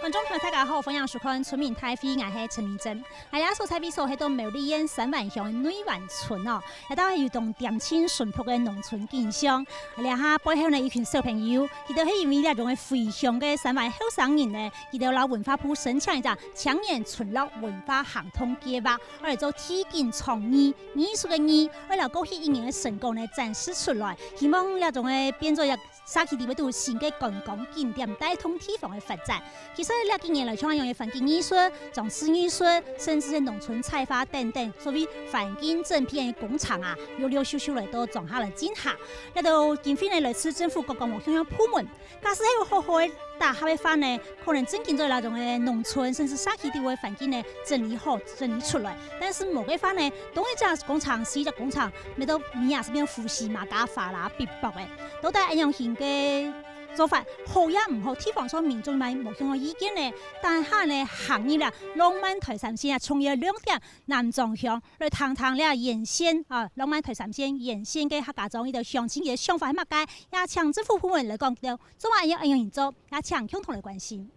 观众朋友大家好，欢迎收看《村民太妃》，我是陈明珍。大家所采比所喺到苗栗县3万乡的内湾村哦，嚟到有栋恬清淳朴的农村景象。嚟下背后呢一群小朋友，佢哋係因為呢種嘅回鄉嘅3萬後生人呢，佢哋攞文化部申請一個青年村落文化行通計劃，我嚟做體驗創意藝術嘅藝，為了過去1年嘅成功呢展示出來，希望呢種嘅變做一沙溪地位度新嘅觀光景點，帶動地方嘅發展。其實呢幾年來，像用嘅環境藝術、裝飾藝術，甚至係農村採花等等，所謂環境整片嘅工廠啊，溜溜秀秀嚟都種下嚟進下。呢度經費呢來自政府各個項項部門，假使係有好好嘅大廈嘅話呢，可能真見咗那種嘅農村甚至沙溪地位環境呢整理好、整理出來。但是冇嘅話呢，當一隻工廠是一隻工廠，咪到米也是變呼吸馬家法啦、逼迫嘅，到底係樣型嘅做法好也唔好，地方上民眾咪冇向我意見呢。但係呢行業啦，浪漫台三線啊，從業2點南莊鄉來談談咧沿線啊，浪漫台三線沿線嘅客家莊呢度鄉親嘅想法係乜嘅？也請政府部門嚟講到，做乜嘢樣做，也請共同嚟關心。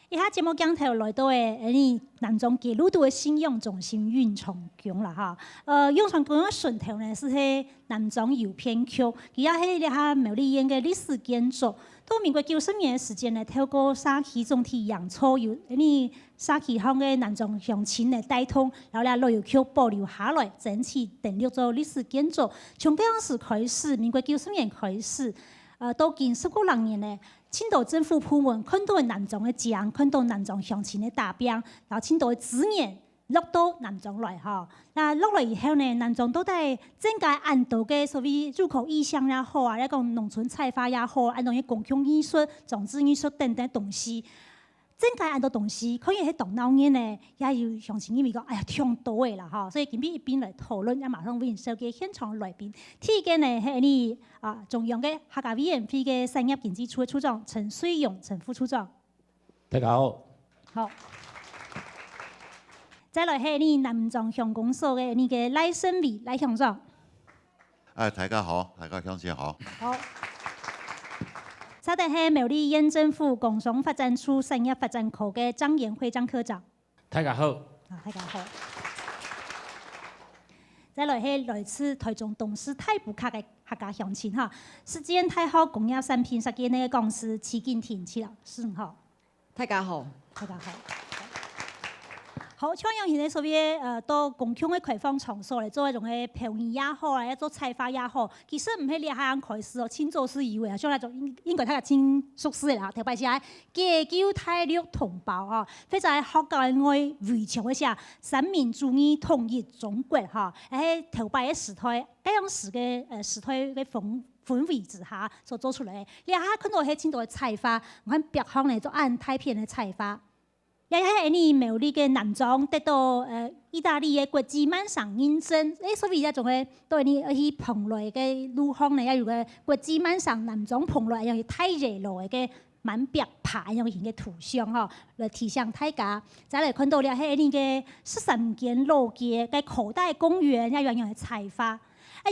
以下節目鏡頭來到誒，南莊街路度嘅信仰中心永昌宮啦哈。永昌宮嘅順頭呢是喺南莊郵片區，佢也係呢下苗栗縣嘅歷史建築。到民國90年嘅時間呢，透過沙溪總體洋錯由沙溪鄉嘅南莊鄉親嚟帶通，然後咧老郵區保留下來，整齊登錄做歷史建築。從嗰陣時開始，民國90年開始，到近19多年呢。青島政府部門看到南莊嘅獎，看到南莊鄉親嘅大病，然後青島嘅資源落到南莊來哈。那落來以後呢，南莊都係整個按道嘅所謂入口意象也好啊，一個農村採花也好，按種嘅公共藝術、裝置藝術等等東西，整個按道東西，可以喺動腦眼呢，也有鄉親因為講，哎呀，挺多嘅啦哈，所以今日一邊來討論，也馬上歡迎嘅現場來賓。第一個呢係你中央嘅客家委員會嘅產業經濟處嘅處長陳水勇陳副處長。大家好。好。再來係你南莊鄉公所嘅你嘅賴勝偉賴鄉長。大家好，大家鄉親好。好。再來係苗栗縣政府工商發展處產業發展科嘅張延輝張科長。大家好。大家好。再來係來自台中東勢太保卡嘅客家鄉親哈，實踐太好工業產品設計呢個公司齊景婷齊老師好。大家好。大家好。好，像樣現在所謂到公共嘅開放場所嚟做一種嘅表演也好啊，一做採花也好，其實唔係你下樣開始哦，千做事以為啊，像那種應該睇下千熟識嘅啦，特別是係解救大陸同胞啊，非常學教嘅愛維強一下三民主義統一中國哈，喺頭擺嘅時代，咁樣時嘅時代嘅氛圍之下所做出來，你下看到係千多嘅採花，我看北方嚟做按太平嘅採花。也係你苗栗嘅南莊得到意大利嘅國際漫賞認證，所以一種嘅對你去蓬萊嘅路況呢，要有個國際漫賞南莊蓬萊要太熱路嘅滿白牌樣型嘅圖像吼，來提醒大家。再來看到了係你嘅13間老街嘅口袋公園，一樣樣嘅採花。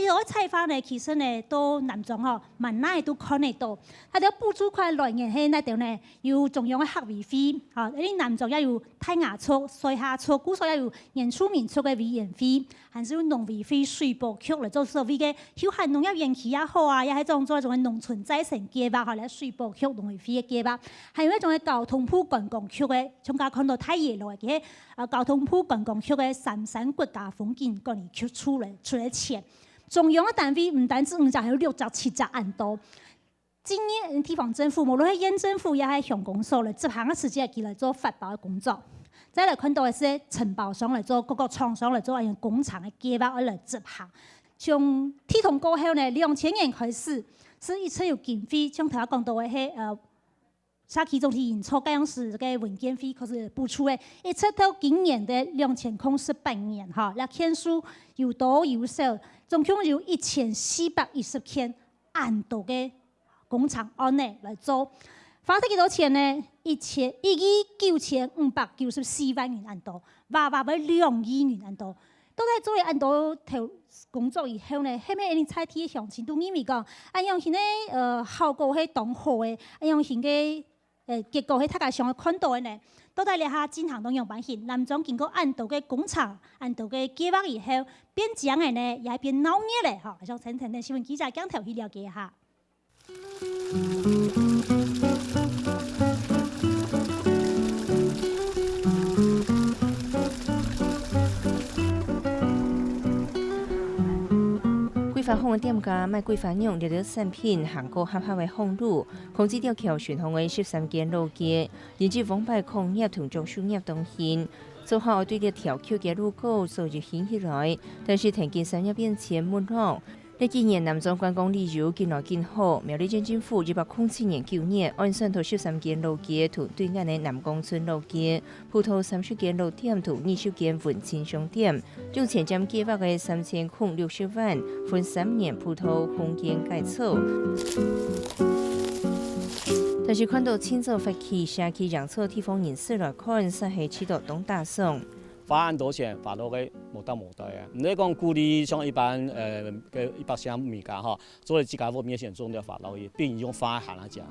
有啲採花呢，其實呢到南莊吼，萬哪都看得到。佢哋補助款來源係那度呢，有中央嘅客委會，嚇，啲南莊也有泰雅族、賽夏族，古所也有原住民族嘅委員會，還是有農委會、水保局嚟做所謂嘅休閒農業園區也好啊，也係做一種嘅農村再生計劃，嚇，嚟水保局、農委會嘅計劃，還有一種嘅交通部觀光局嘅，從家看到太熱路嘅，交通部觀光局嘅三山國家風景管理局出嚟錢。中央嘅單位唔單止5隻，還有6隻、7隻按多。今年地方政府，無論係縣政府也係鄉公所嚟執行嘅時間，佢嚟做發包嘅工作。再來看到嘅是承包商嚟做，各個廠商嚟做一樣工廠嘅計劃嚟執行。從鐵通過後呢，2000年開始，是一切有經費，像頭先講到嘅係沙期总体演出这样是个文件费，可是补出的，一直到今年的2018年哈，那件数有多有少，总共有1410件按度的工厂案内来做，花得几多钱呢？1亿9594万元按度，话要2亿元按度。都在做按度头工作以后呢，后面你采体详情都因为讲，按样型的效果是当好的，按样型的结果是大家上看到的呢，都在了下进行当样版型，南庄经过按度的工厂、按度的计划以后，变强的呢，也变闹热嘞，哈，像陈晨的新闻记者讲头去了解一下。规范风的店家卖规范用热热产品，韩国合法的风路，控制吊桥巡航的13间路街，引致往摆工业同装修业东行。做好对着条桥嘅路高早就兴起来，但是田间商业变迁没落。呢几年南庄观光旅游越来越好，苗栗县政府107年9年按算头13间路街同对岸的南光村路街，鋪頭30間路店同20間文青商店，用前瞻計劃嘅3060萬，分3年鋪頭空間改造。但是看到清早發起社區讓錯地方人士來看，實係起到當大送。花很多錢，花到嘅冇得冇得嘅。唔係講鼓勵像一般一般項目家哈，做了自家方面先做了花到嘅，並用花行來講，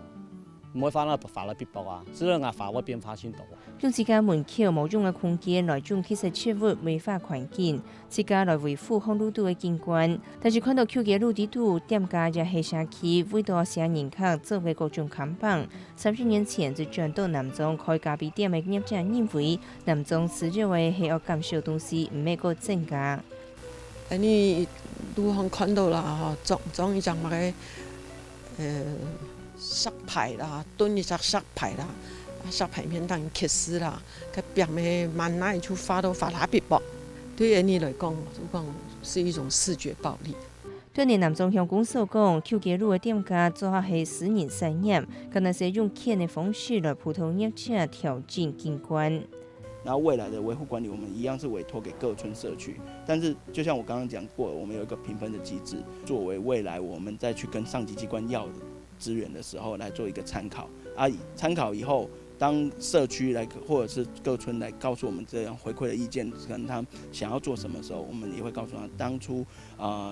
唔會花到花到必薄啊，只係我花會變化先多。用自家門口無用嘅空間來種77物美化環境，自家來維護風路度嘅景觀。但是看到橋嘅路地圖，店家也係社區為到寫人客做嘅各種看板。30年前就轉到南莊開咖啡店嘅業者認為，南莊持續嘅係要減少東西，唔係個增加。你路上看到啦，裝一張乜嘅石牌啦，墩一隻石牌啦。石牌面當然揭示啦，佢表面慢慢就發到發下別薄，對人哋來講是一種視覺暴力。對年南莊鄉公所講，橋街路嘅店家做下係私人產業，可能是用錢嘅方式來普通業者調整景觀。然後未來的維護管理，我們一樣是委託給各村社區。但是，就像我剛剛講過，我們有一個評分的機制，作為未來我們再去跟上級機關要資源的時候，來做一個參考。參考以後，當社區來或者是各村來告訴我們這樣回饋的意見，可能他們想要做什麼時候，我們也會告訴他當初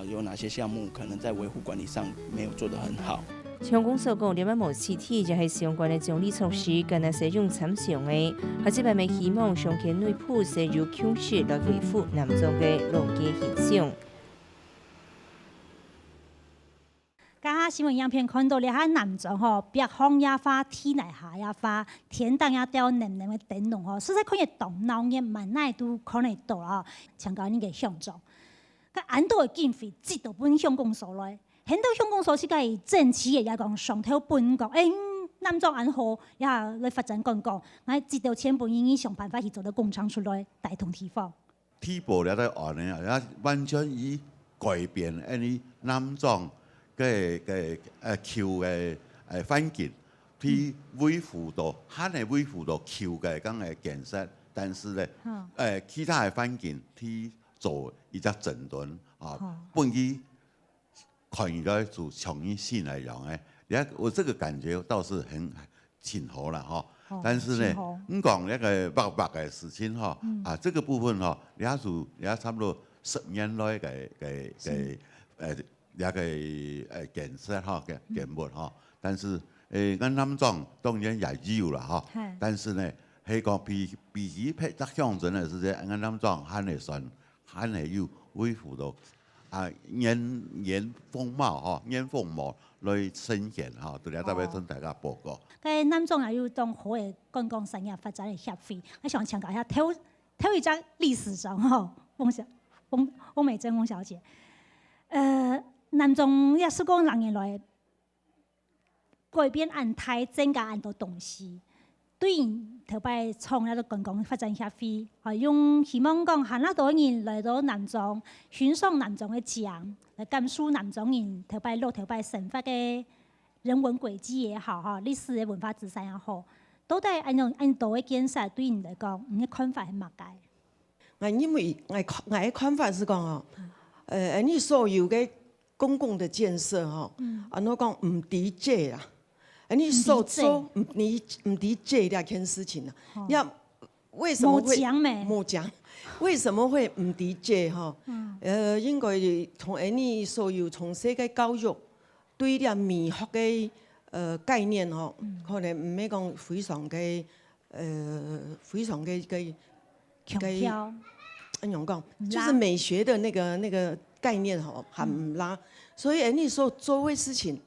有哪些項目可能在維護管理上沒有做得很好。鄉公所講，了無市體就係相關的獎勵措施，跟那些用參詳的，或者係咪希望上県內鋪設有強勢來維護南莊的路街形象。剛剛新聞影片看到了下南莊吼，北方也花，天內下也花，天燈也吊黏黏的燈籠吼，實在看嘢動腦嘅萬奈都看得到啦。像講呢個鄉莊，個按度嘅經費直到本鄉公所來，很多鄉公所是個政企嘅也講上頭本講，南莊按好也來發展觀光，我直到錢本應想辦法去做到工廠出來帶動地方。踢步了在玩呢，也完全以改變呢南莊嘅橋嘅環境，去維護到，肯係維護到橋嘅咁嘅建設，但是咧，其他嘅環境去做一隻整頓啊，本意看起來就從一性來講我這個感覺倒是挺好啦哈。但是呢，講那個白嘅事情哈，這個部分哈，也差不多10年來嘅一個建設哈嘅建物哈，但是咱南莊當然也有啦哈，但是呢，係講比起拍得鄉鎮嘅時間，咱南莊還係有維護到原風貌哈，原風貌來呈現哈，對了，特別同大家報告。喺南莊也有當好嘅觀光產業發展嘅協會，我想強調一下，頭一張歷史上哈，翁美珍翁小姐。南莊也是講6年來改變按態，增加按多東西。對應頭擺創一個觀光發展協會，用希望講喊那多人來到南莊，欣賞南莊嘅景，來感受南莊人頭擺生活嘅人文轨迹也好哈，历史的文化资产也好，到底按道的建设对你来讲，你的看法係乜嘢？因为我的看法是讲哦，你所有的公共的建设吼，我讲唔抵借啦，你所做唔抵借这件事情啊，要为什么会冇讲？为什么会唔抵借吼？因为从你所有从小嘅教育对啲美学嘅概念吼，可能唔係講非常嘅非常嘅強調。怎樣講？就是美學的那個概念吼，還唔拉。所以你所做嘅事情，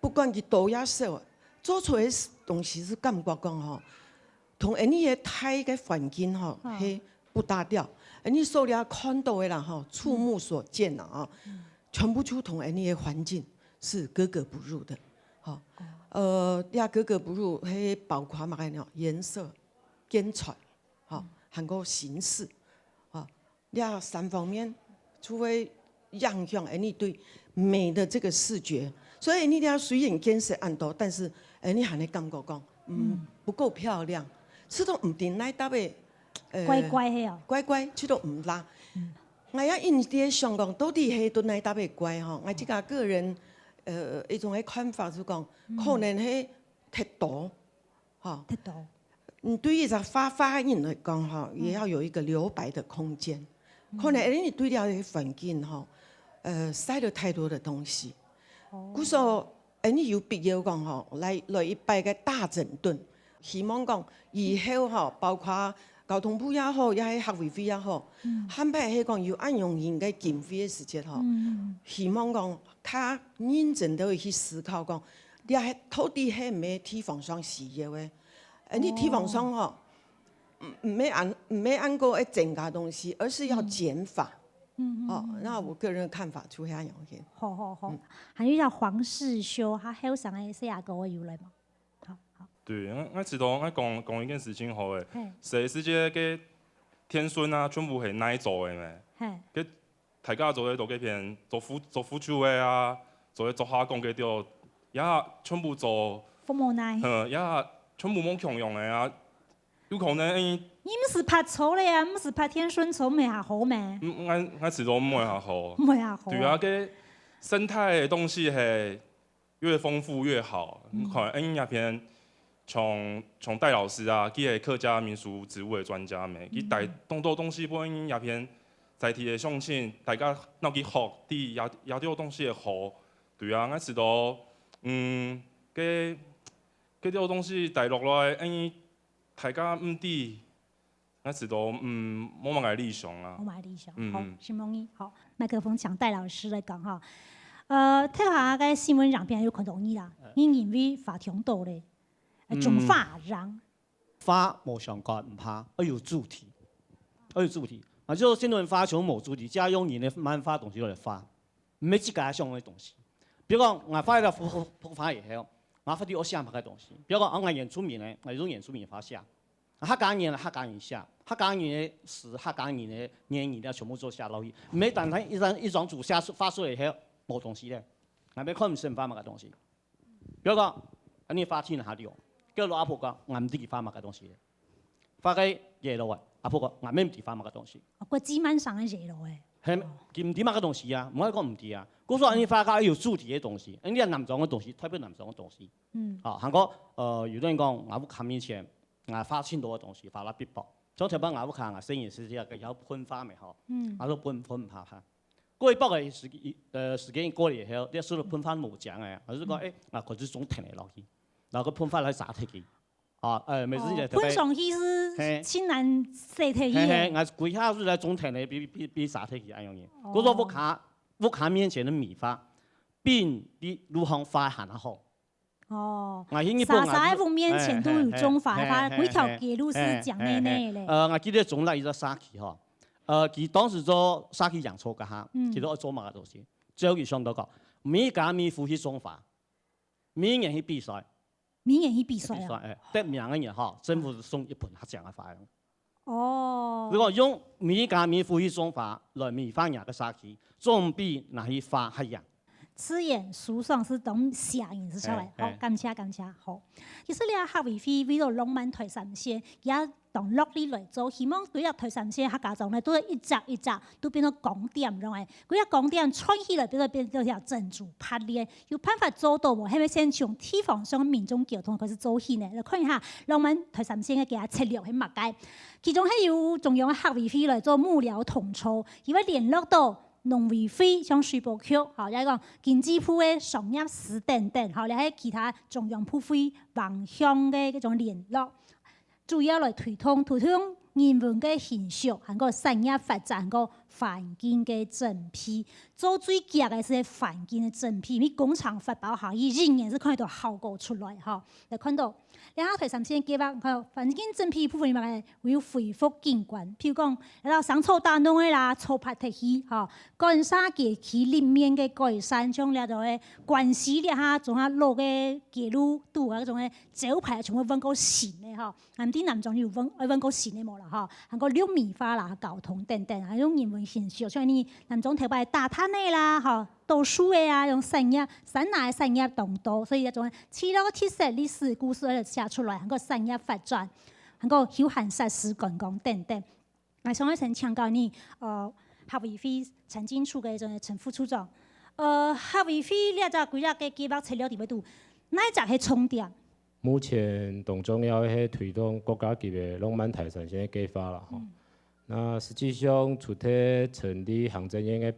不管佢多也少，做出來嘅東西是感覺講吼，同你嘅態嘅環境吼係不搭調。你所了看到嘅啦吼，觸目所見啦啊，全部就同你嘅環境是格格不入的。好，格格不入，係包括乜嘢呢？顏色、建材，好，還有形式，好，呢三方面，除非影響你對美的這個視覺，所以你哋雖然建設很多，但是你還係感覺講，不夠漂亮，這都唔定來搭嘅，乖乖係啊，乖乖，這都唔拉。我也因啲想講，到底係都來搭嘅乖吼，我自家個人。一種嘅看法就講，可能係太多，嚇。太多。對於一個發言嚟講，嚇，也要有一個留白的空間。可能你對了嘅環境，嚇，塞了太多的東西。故所，你有必要講，嚇，來一擺個大整頓。希望講以後，嚇，包括交通部也好，也係客委會也好，安排係講要按用應該經費嘅時節，嚇。希望講。他認真地去思考講，你係到底係咩地方上需要嘅？你地方上嗬，唔係按個增加東西，而是要減法。那我個人嘅看法就係咁樣嘅。好。還有叫黃世修，他後生嘅細阿哥我有嚟嘛？好。對，我知道，我講一件事情好嘅，全世界嘅天孫啊，全部係奶做嘅咩？大家做嘅做幾片做輔助嘅啊，做下工嘅啲，也全部做服務奶，也全部冇強用嘅啊，有可能你唔是拍錯咧啊，唔是拍天孫草咪下好咩？我知道唔會下好，唔會下好。對啊，嘅生態嘅東西係越豐富越好。可能入邊從戴老師啊，佢係客家民俗植物嘅專家咩，佢帶當多東西幫入邊。在地嘅相信，大家嗱去學啲有啲東西嘅學，對啊，我知道，嗰啲東西帶落來，大家唔知，我知道，冇乜嘅理想啊。冇乜理想，好，先容易，好，麥克風請戴老師嚟講哈。睇下個新聞上邊有看到你啦，你認為法庭到咧，種法讓法冇相干唔怕，要有主題，就新聞法就冇主題，只係用人嘅漫畫東西嚟發，唔係自家想嘅東西。比如講，我發一個普法以後，我發啲我想拍嘅東西。比如講，我原住民咧，我用原住民發寫，客家人寫，客家人嘅詩、客家人嘅言語咧，全部做寫落去。唔係單單一張圖寫發出嚟以後冇東西咧，我咪看唔成發乜嘅東西。比如講，你發天下啲，叫老阿婆講，我唔知佢發乜嘅東西，發嘅嘢落嚟。阿婆講：我咩唔知發乜嘅東西？個紙面上嘅嘢咯誒。係，佢唔知乜嘅東西啊？唔可以講唔知啊。嗰時候你發覺有主題嘅東西，你係南莊嘅東西，特別南莊嘅東西。韓國有啲人講我屋企面前，我發千多嘅東西，發咗筆薄。將條把我屋企我生意是只嘅有噴花咪好，我都噴下下。過一百個時間過嚟後，啲所有噴花冇獎嘅，我就講我佢就總停嚟落去，然後佢噴花嚟灑體嘅。每次就噴上去是親難洗體嘅。我規下就嚟總停嚟比灑體嘅一樣嘢。嗰個屋企面前嘅米花，邊啲路行花行得好。沙屋面前都有種花，每條街路是講呢咧。我記得種嚟一個沙琪嗬，佢當時做沙琪洋葱嘅嚇，佢都做乜嘅東西。最後佢想到講，每家每戶去種花，每年去比賽。明年去比賽啊！得名嘅人嗬，政府送一盆黑獎嘅花。如果用每家每戶去種花來米花人嘅沙琪，總比那些花係人。刺眼舒爽是当下意识出来，好，感谢感谢，好。其实咧，学委会为了浪漫台三线，也同落力来做，希望规个台三线客家庄咧，都一只一只都变到港点咁样，规个港点串起来，变到条珍珠拍咧，有办法做到无？係咪先從地方上民眾交通開始做起呢？嚟看一下浪漫台三線嘅嘅策略係乜嘅？其中係有重要嘅客委會來做幕僚統籌，因為聯絡到農委會、像水保局，好，又講經濟部嘅商業司等等，好，你喺其他中央部會橫向嘅嗰種聯絡，主要來推動人文嘅形象，還個產業發展，還個環境嘅整備。做最急嘅是環境嘅整備，因為工廠發包下，伊仍然是看到效果出來，哈，你看到。然後台三線計劃，看環境整備部分入面會有恢復景觀，譬如講，然後桑草打弄的啦，草拍特起，吼，乾沙街區裡面嘅改善，將了就係關係咧哈，仲下路嘅街路度啊，嗰種嘅招牌全部揾個新嘅吼，唔啲南莊要揾個新嘅冇啦吼，還個綠米花啦、交通等等，還有人文形象，像你南莊頭擺大灘嘅啦，吼。讀書嘅啊，用產業、產業、產業同多，所以一種似那個特色歷史故事嚟寫出來，還個產業發展，還個休閒設施觀光等等。我上一層請教你，客委會財經處嘅種陳副處長，客委會呢隻規劃嘅計劃策略點樣度？哪一隻係重點？目前董中央係推動國家級嘅浪漫台三線嘅計劃啦，那實際上除咗成立行政院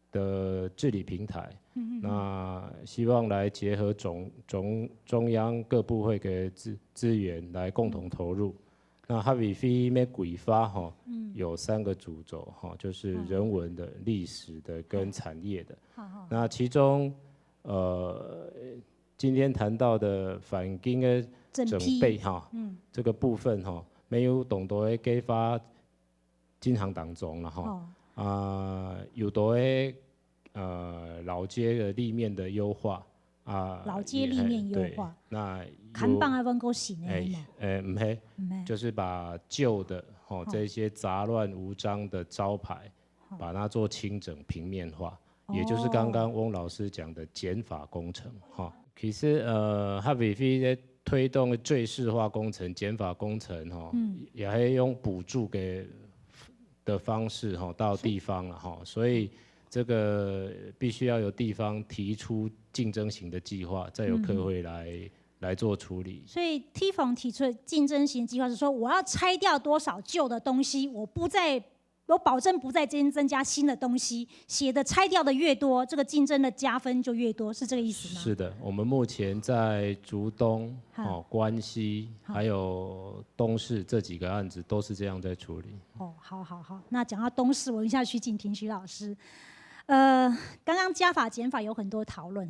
的治理平台，那希望來結合中央各部會嘅資源來共同投入。那客委會咩規劃有3個主軸，就是人文的、歷史的跟產業的。那其中今天談到的環境嘅整備這個部分沒有懂得嘅計劃進行當中啦有多嘅老街的立面的優化老街立面優化，那看板還揾個新嘅唔係，就是把舊的這些雜亂無章的招牌，把它做清整平面化，也就是剛剛翁老師講的減法工程其實客委會在推動最適化工程、減法工程也係用補助的方式到地方了所以這個必須要由地方提出競爭型的計劃，再由客會來做處理。所以地方提出競爭型計劃是說，我要拆掉多少舊的東西，我保證不再增加新的東西，寫的拆掉的越多，這個競爭的加分就越多，是這個意思嗎？是的，我們目前在竹東、關西還有東勢這幾個案子都是這樣在處理。好，那講到東勢，我一下徐景婷徐老師。剛剛加法減法有很多討論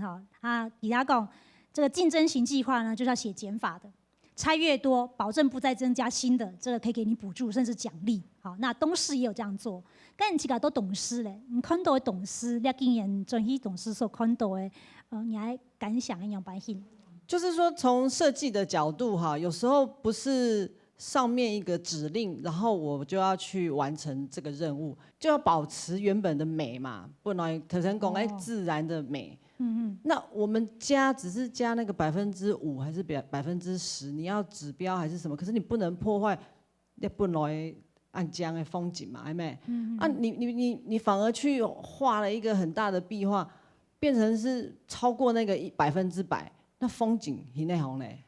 底下講這個競爭型計劃呢，就是要寫減法的，拆越多，保證不再增加新的，這個可以給你補助甚至獎勵。好，那東勢也有這樣做，跟人其他都董事咧，你看到的董事，你經驗專業董事所看到的，你還感想一樣版型？就是說，從設計的角度有時候不是上面一個指令，然後我就要去完成這個任務，就要保持原本的美嘛，不能頭先講自然的美。那我們只是加那個5%還是10%，你要指標還是什麼？可是你不能破壞你本來安江的風景嘛，係咪？你反而去畫了一個很大的壁畫，變成是超過那個100%，那風景是那樣嘞，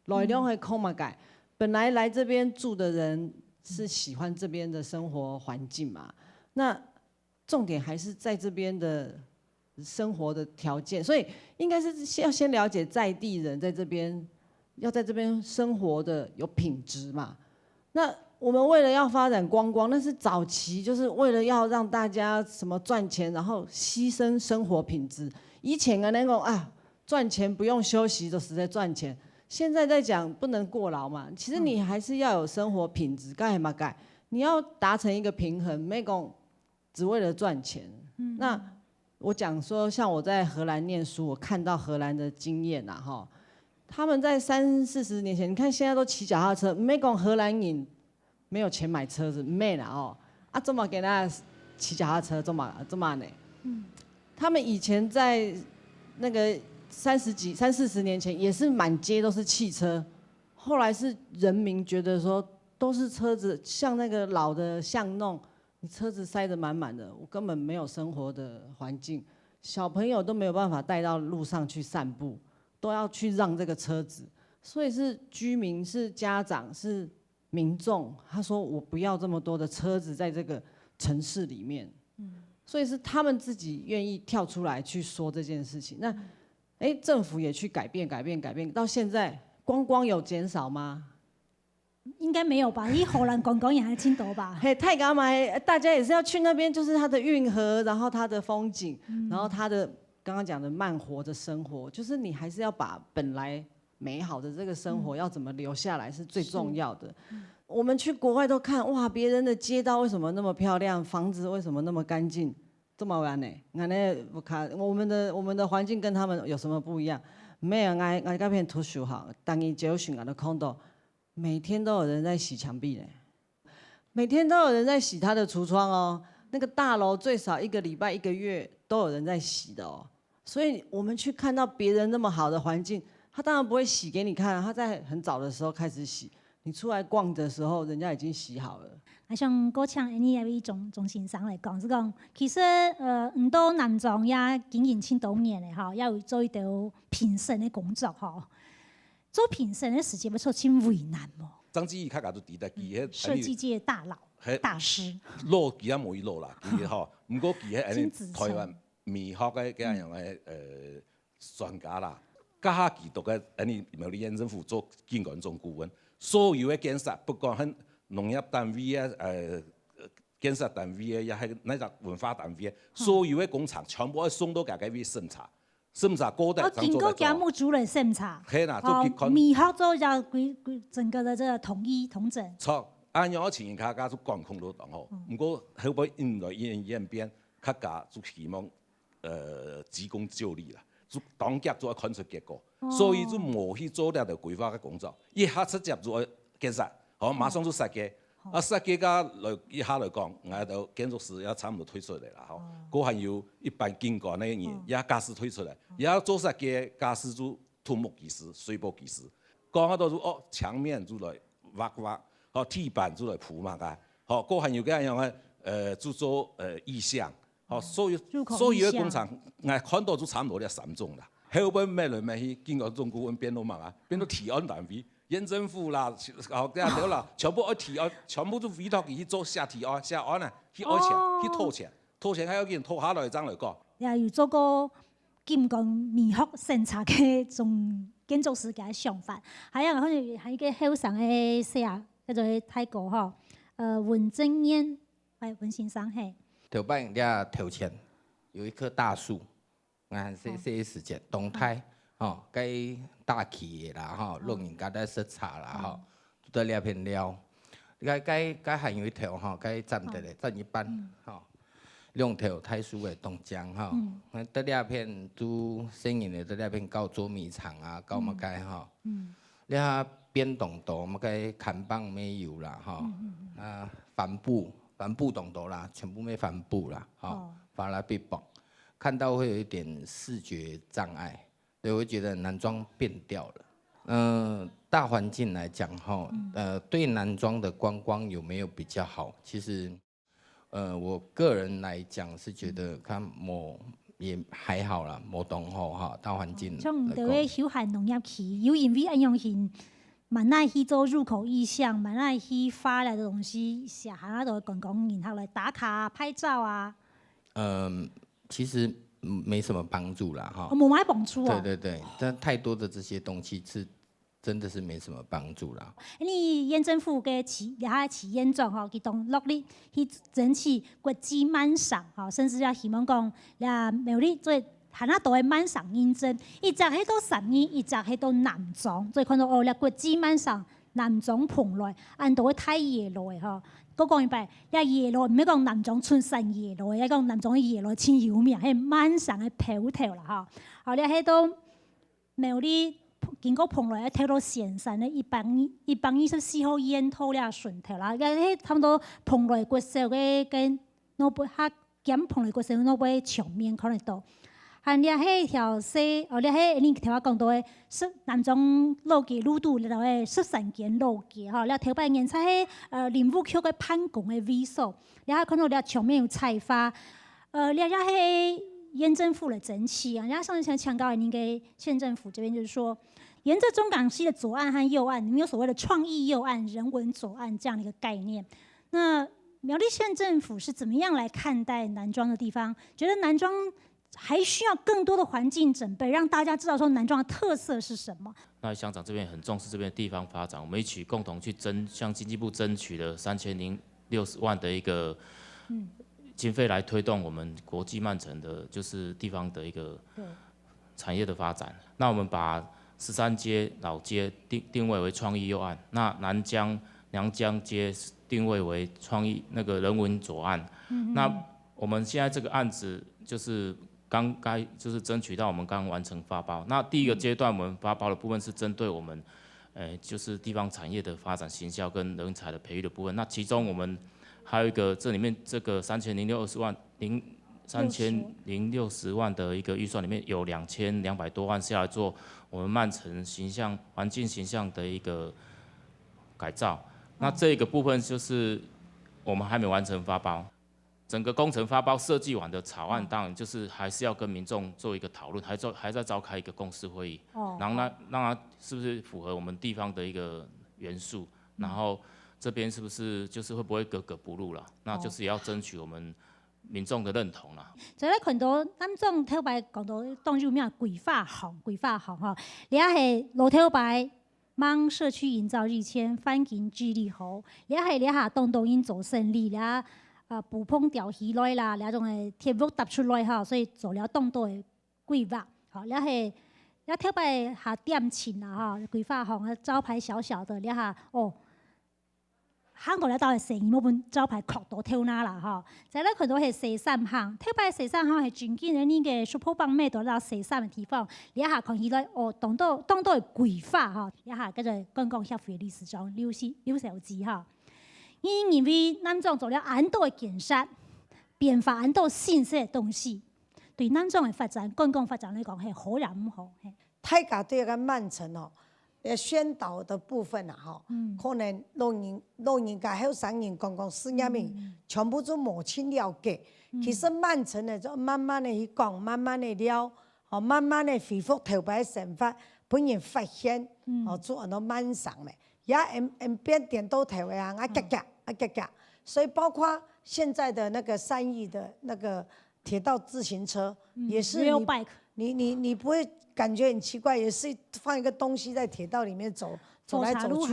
來量會空嘛改。本來來這邊住的人是喜歡這邊的生活環境嘛，那重點還是在這邊的生活的條件，所以應該是要先了解在地人在這邊要在這邊生活的有品質嘛。那我們為了要發展觀光，那是早期就是為了要讓大家什麼賺錢，然後犧牲生活品質。以前的那種賺錢不用休息就實在賺錢。現在在講不能過勞嘛，其實你還是要有生活品質，該嘛該，你要達成一個平衡，沒講只為了賺錢。那我講說，像我在荷蘭念書，我看到荷蘭的經驗啦，他們在30-40年前，你看現在都騎腳踏車，沒講荷蘭人沒有錢買車子，沒啦怎麼給他騎腳踏車，怎麼呢？他们以前在那个30-40年前也是满街都是汽车，后来是人民觉得说都是车子，像那个老的巷弄，你车子塞得满满的，我根本没有生活的环境，小朋友都没有办法带到路上去散步，都要去让这个车子，所以是居民、是家长、是民众，他说我不要这么多的车子在这个城市里面，所以是他们自己愿意跳出来去说这件事情。那政府也去改变，到现在观光有减少吗？应该没有吧？以荷兰观光也还青岛吧？嘿，泰嘎嘛，大家也是要去那边，就是它的运河，然后它的风景，然后它的刚刚讲的慢活的生活，就是你还是要把本来美好的这个生活要怎么留下来是最重要的。我们去国外都看，哇，别人的街道为什么那么漂亮，房子为什么那么干净？这么玩呢？我们的环境跟他们有什么不一样？没有，我那边图书哈，当一九选的看到，每天都有人在洗墙壁呢，每天都有人在洗他的橱窗哦。那个大楼最少1个礼拜、1个月都有人在洗的哦。所以我们去看到别人那么好的环境，他当然不会洗给你看，他在很早的时候开始洗。你出来逛的时候，人家已经洗好了。像国强呢位总先生来讲，是讲其实唔到南庄也经营青多年的哈，也有做一道评审的工作哈。做评审的时间要做真为难哦。张志毅较家都伫在记迄设计界大佬大师。路其他无伊路啦，记吼，毋过记迄台湾美学嘅咁样嘅专家啦，加下记读嘅苗栗县政府做建管总顾问，所有嘅建设不管喺农业单位啊，建设单位啊，也係那個文化單位，所有嘅工廠全部要送到家己去審查，審查過的。經過項目主任審查。係啦，做結果。米學做要整個的這個統一統整。錯，按樣前家家做管控都當好，不過後尾因來演變，客家就希望急功近利啦，就當家做看出結果，所以就冇去做了的規劃嘅工作，一下直接做建設。好，馬上就設計。設計家一下嚟講，我哋建築師也差唔多推出嚟啦。嗬，嗰還有一般經過呢嘢，也家師推出嚟，也做設計家師做土木技師、水保技師。講到就牆面就來畫，地板就來鋪嘛㗎。嗰還有嘅樣嘅就做意象。所以嘅工廠我看到就差唔多了3種啦。後邊咩來咩去，經過總顧問變到嘛啊，變到提案單位。縣政府啦，了啦，全部提案，全部都委託佢去做下提案，下案啊，去攞錢，去拖錢，還要見拖下來張來講。也有做過經過美學審查嘅種建築師嘅想法，還有可能喺個後生嘅寫叫做泰國吼，文正彥，文先生係。頭擺人家頭前有一棵大樹，按這時間動態。該大企業啦，農人家在視察啦，都在那片料。該還有一條該站的咧，站一半，兩條太叔的東江在那片都生意的，在那片搞做米廠啊，搞乜該你變動多，乜該看板沒有啦，帆布動多啦，全部沒帆布啦，把它被綁，看到會有一點視覺障礙。所以我覺得南莊變掉了。大環境來講哈，對南莊的觀光有沒有比較好？其實，我個人來講是覺得看也還好啦，冇當好哈。大環境。像對個休閒農業區，有因為安樣型，蠻愛去做入口意向，蠻愛去發來的東西，下下都觀光人客來打卡拍照啊。其實。沒什麼幫助啦，哈。冇乜幫助啊。對，但太多的這些東西是真的是沒什麼幫助啦。你縣政府嘅企業狀吼，佢當落力去爭取國際慢賞，吼，甚至要希望講，苗栗做下下都係慢賞認證，一隻喺到12，一隻喺到南莊，所以看到國際慢賞南莊蓬萊，按到太野路嘅吼。嗰講一擺，野路唔係講南莊春山野路，係講南莊野路真有名，係滿山嘅鋪頭啦嚇。後嚟喺到苗栗經過蓬萊，睇到前山嘅124號煙頭啦順頭啦，喺差唔多蓬萊國小嘅跟諾貝克减碰了个时候，那会场面可能到。含了迄条西，了迄恁头我讲到诶，南庄路街路途了诶13间路街吼，了头摆颜彩迄林武区个潘公诶位数，了看到了场面有菜花，了迄县政府的整齐啊，人家上次强调您给县政府这边就是说，沿着中港溪的左岸和右岸，你们有所谓的创意右岸、人文左岸这样的一个概念。那苗栗县政府是怎么样来看待南庄的地方？觉得南庄还需要更多的环境准备，让大家知道说南庄的特色是什么。那乡长这边很重视这边的地方发展，我们一起共同去向经济部争取了3060万的一个经费来推动我们国际慢城的，就是地方的一个产业的发展。那我们把13街老街定位为创意右岸，那娘江街定位为创意那个人文左岸。那我们现在这个案子就是就是争取到我们刚完成发包。那第一个阶段我们发包的部分是针对我们，就是地方产业的发展、行销跟人才的培育的部分。那其中我们还有一个这里面这个3060万的一个预算里面有2200多万是要来做我们慢城环境形象的一个改造。那这个部分就是我们还没完成发包。整个工程发包设计完的草案，当然就是还是要跟民众做一个讨论，还在召开一个公司会议，然后让它是不是符合我们地方的一个元素，然后这边是不是就是会不会格格不入啦？那就是也要争取我们民众的认同啦。在咧看到咱总头摆讲到当中咩规划好吼，你系路头摆帮社区营造日签翻景致力好，你系下动因走胜利，补棚调起来啦，那种诶铁路搭出来哈，所以做了动多诶规划，好，了系了头摆下点钱啦哈，规划好招牌小小的，了下哦，韩国咧到诶生意某本招牌扩到跳哪啦哈，再来看到系西山巷，头摆西山巷系全景诶呢个 super 棒妹到到西山诶地方，了下看起来哦，动到诶规划哈，了下跟着公共协会理事长刘小吉哈。因为咱种做了安度的建设，变化安度新式的东西，对咱种的发展、公共发展来讲，系好也唔好。大家对个慢城哦，宣导的部分啊，吼，可能老人家后生人公司入面全部都冇清了解。其实慢城呢，就慢慢的去讲，慢慢的了，哦，慢慢的恢复头摆生活，本人发现，哦，做很多慢上的。也变点都台湾啊，所以包括现在的那个3亿的那个铁道自行车，也是你不会感觉很奇怪，也是放一个东西在铁道里面走来走去，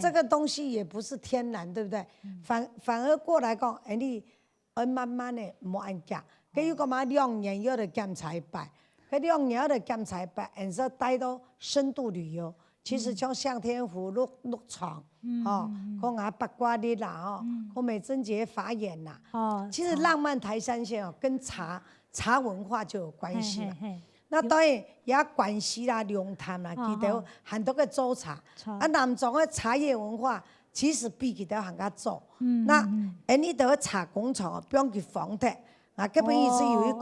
这个东西也不是天然，对不对？反而过来讲，你慢慢的冇按夹，佢要干嘛2年要的检查一摆，佢2年要的检查一摆，然后带到深度旅游。其实像向天湖、鹿场，讲八卦日啦，讲美珍节法演啦，其实浪漫台山线哦，跟茶文化就有关系了。那当然也关系啦，龙潭啦，其实很多个做茶，南庄的茶叶文化其实比其他行家做。那你到茶工厂不用去仿的。根本意思有一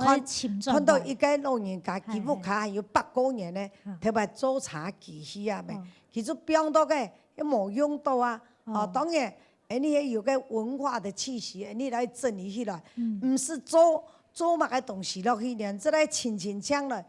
看到一个老人家，基本卡还有8个年呢，特别做茶技师啊咪，其实不用到个也冇用到啊。当然，你也有个文化的气息，你来整理起来，唔是做乜个东西落去，连这来轻腔来，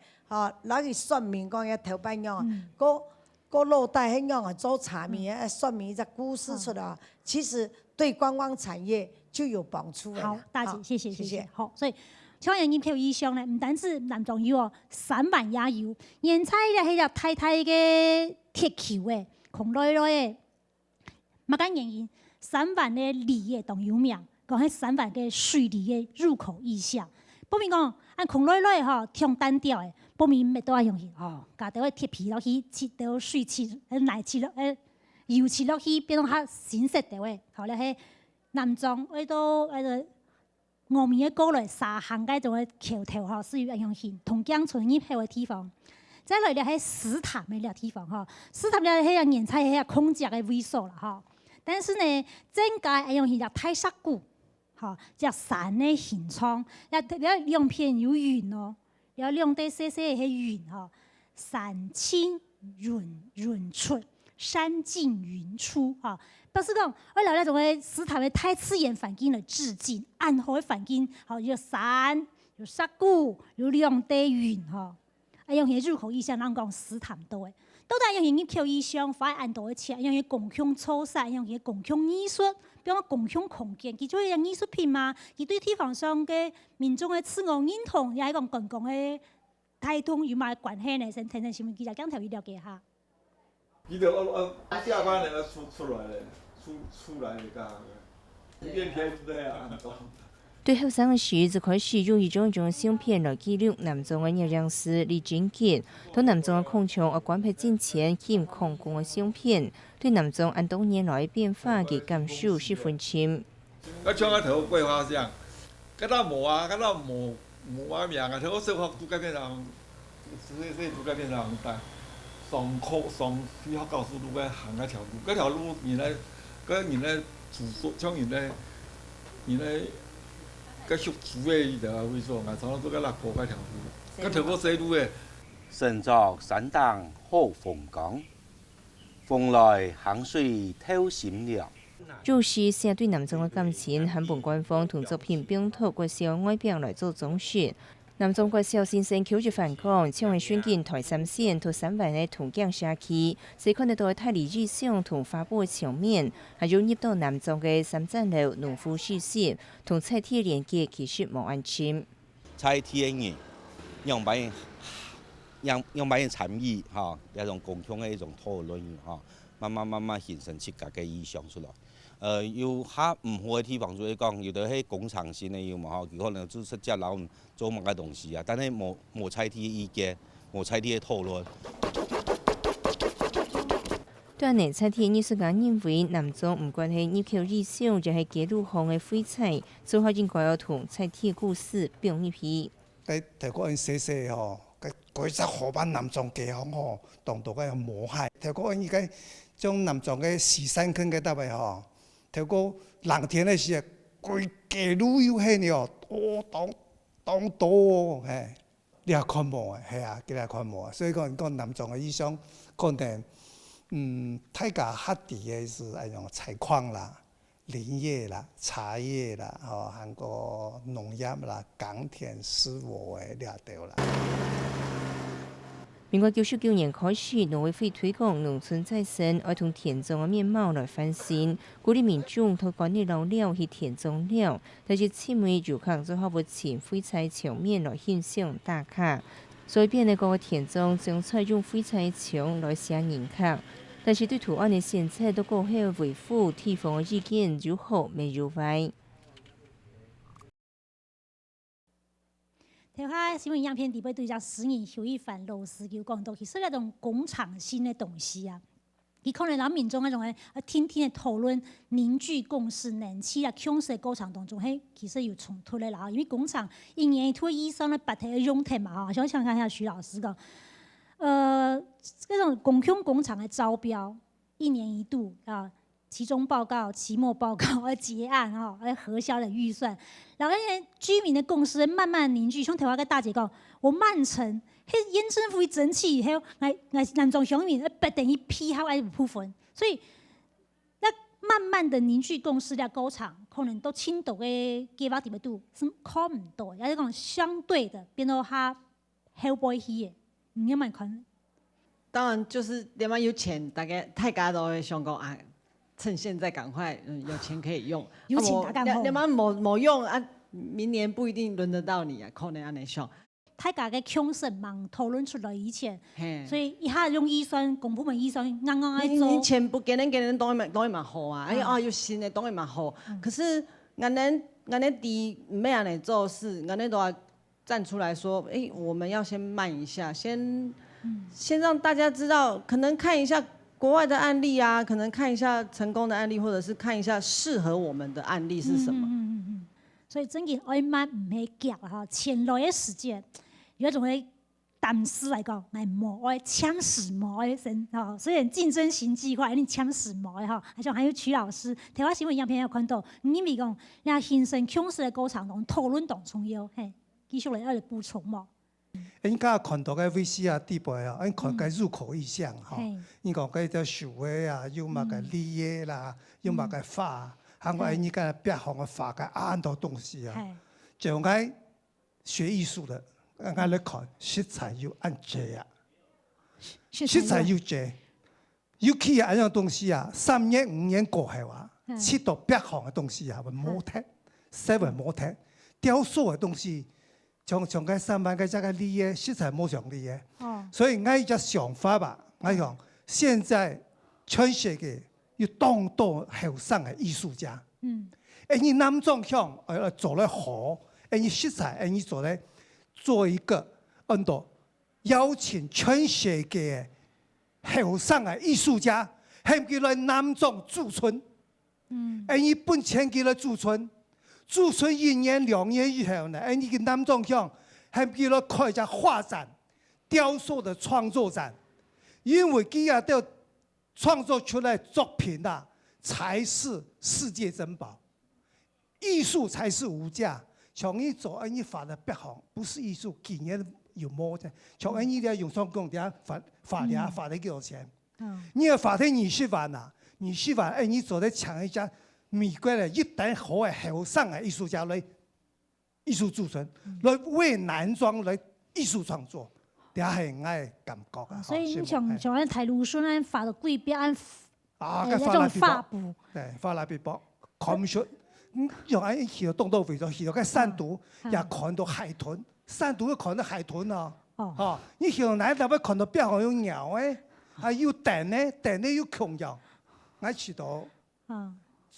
来去说明讲也头摆样，个老带迄样做茶面，说明一个故事出来，其实对观光产业。就有帮助了。好，大姐，谢谢。好，所以像人家票意向呢，唔单止南庄有哦，3万也有。现在咧迄只太太个铁球诶，空落诶，嘛敢原因3万的里诶动有名，讲迄3万个水里诶入口意向。不明讲按空落吼，听单调诶，不明咪都爱用去哦，加到铁皮落去，切到水切，奶切落，油切落去，变成较新式的诶，好咧迄。南庄迄个5面的过来3行嗰种的桥头吼，是有影响性。同江村呢迄个地方，再来了迄石潭的了地方吼，石潭了迄个年菜迄个空间的位数啦吼。但是呢，整个影响性了太杀古，吼，只伞的形状，要亮片有云哦，要亮得细细的云吼，伞清润出，山尽云出吼。表示讲，我来那种个斯坦的太刺眼环境来致敬，暗黑的环境，吼有山，有沙谷，有亮得云吼。啊，用迄入口意象，咱讲斯坦岛诶，到底用迄口意象，发按岛诶车，用迄共享措施，用迄共享艺术，比如共享空间，其中一样艺术品嘛，伊对地方上嘅民众诶自我认同，也係講公共嘅態度有嘛關係呢？先聽聽新聞記者講頭去了解下。伊就下班了出來咧，出來噶，變天對啊。對後生嘅時就開始用一種相片來記錄南莊嘅攝影師李俊傑同南莊嘅空場而關閉之前欠空空嘅相片，對南莊按多年來變化嘅感受十分深。我將個頭桂花像，嗰度冇啊，嗰度冇啊名啊，頭色學都改變成，所都改變成大。上學校教書路嘅行一條路，嗰條路原來住宿，像原來個宿主嘅伊條會所啊，從嗰個落過嗰條路，嗰條個細路嘅。身作山當好風光，風來行水透心涼。主視寫對南莊嘅感情，韓本官方同作品並透過小外表來做總結。南莊國小先生口就反講，將會選進台三線同3萬嘅同江社區，所看得到太理意象同發布嘅場面，還有入到南莊嘅3站樓農夫事業同菜鐵連結其實無安全。菜鐵嘅人讓別人參與嚇，一種共享嘅一種討論嚇，慢慢形成自家嘅意象出來。有較唔好嘅地方，就是講有啲係工廠性嘅，有嘛吼，佢可能做實際老做乜嘅東西啊，但係冇採啲意見，冇採啲嘅討論。對呢，菜鐵藝術家認為南莊唔關係入口意象，就係記錄紅嘅廢菜，做法應該要同菜鐵故事並一批。喺頭嗰陣寫吼，嗰隻河灣南莊街巷吼，當到嘅無害。頭嗰陣而家將南莊嘅時山坑嘅搭位吼。頭個冷天嘅時，規街路有係了，當多係，你也看無啊，係啊，佢也看無啊。所以講南莊嘅意象，可能大家黑啲嘅是嗰種採礦啦、林業啦、茶葉啦，吼，韓國農業啦、耕田事務嘅了掉啦。民國99年開始，農委會推廣農村再生，愛同田莊嘅面貌來翻新，鼓勵民眾透過呢老料去田種料，但是前面遊客最好不前廢菜場面來欣賞打卡，所以變嚟個田種將採用廢菜場來寫人客，但是對圖案嘅選擇都過後維護地方嘅意見如好未如壞。睇下新聞影片底部對只私人收益犯老師叫講到，其實那種工廠性嘅東西啊，佢可能讓民眾那種天天嘅討論凝聚共識，能起啊強勢過程當中，係其實有衝突嘅啦。因為工廠一年一推醫生咧白體嘅用體嘛嚇，想看下徐老師講，嗰種共享工廠嘅招標，一年一度啊。期中報告、期末報告而結案而核銷的預算，然後呢居民的共識慢慢凝聚。像台灣個大姐講，我曼城，迄縣政府整起，還有南莊鄉民不等於批還有部分，所以那慢慢的凝聚共識的工廠，可能都青島嘅計劃點度是靠唔到，也是講相對的變到他好不起嘅，你有冇看？當然就是你們有錢，大家都會想講啊。趁現在趕快，有錢可以用。有錢打幹好。你們冇用啊，明年不一定輪得到你啊，可能安尼想。大家嘅強勢忙討論出來以前，所以一下用預算，公部門預算啱啱喺做。你錢不給人當然蠻好啊，哎呀有新的當然蠻好。可是俺哋第沒安尼做事，俺哋都要站出來說，哎，我們要先慢一下，先讓大家知道，可能看一下。國外的案例啊，可能看一下成功的案例，或者是看一下適合我們的案例是什麼。所以真嘅愛慢唔係夾哈，前來嘅時間有一種嘅但是来讲，哎，无爱抢时髦的人吼，虽然竞争型计划，你抢时髦的吼，还像还有曲老师，台湾新闻影片有看到，因为讲，那形成强势的歌场中讨论当重要，嘿，继续来要补充无？因家看到个 VCR 地步啊，因看个入口意象吼，因讲个叫手绘啊，又嘛个立业啦，又嘛个画，还有因个别行个画个很多东西啊，就爱学艺术的，俺来看色彩又按这啊，色彩又这，尤其啊，样东西啊，3年5年过后啊，切到别行嘅东西啊，模特，7模特，雕塑嘅东西。从个3万个这个利益，色彩冇上利益，所以我一只想法吧，我讲现在全世界有当多后生嘅艺术家，你南庄乡做得好，你色彩你做一个邀请全世界后生嘅艺术家，佢来南庄驻村，你本钱佢来驻村。驻村1年2年以后呢，你跟南庄乡还给了开一家画展、雕塑的创作展，因为佢啊都创作出来作品啊，才是世界珍宝，艺术才是无价。像你做你画的别行，不是艺术，几年有摸的。像你的用双工的画的多少钱？你要画的20万呐，20万你做的抢一家。美国的一等好嘅后生嘅艺术家来艺术驻村，来为南庄来艺术创作，这系我嘅感觉啊。所以你像按台鲁孙按发的贵标按那种发布，对，发来比包，看唔出，用按去到东道肥咗，去到个山毒也看到海豚，山毒看到海豚啊，哦，你去到哪度要看到边行有鸟诶，还有蛋呢，蛋呢有恐鸟，我去到。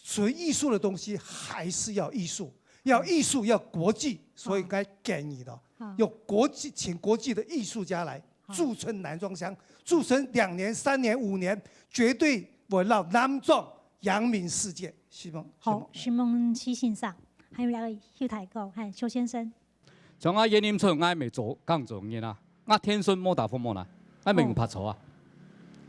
所以艺术的东西还是要艺术，要艺术要国际，所以该建议的，有国际请国际的艺术家来驻村南庄乡，驻村2年、3年、5年，绝对围绕南庄扬名世界。希望好，询问七先生，还有2个邱台高，还邱先生。像我园林村，我未做工作人啊，我天生冇大风冇啦，我未用拍错啊。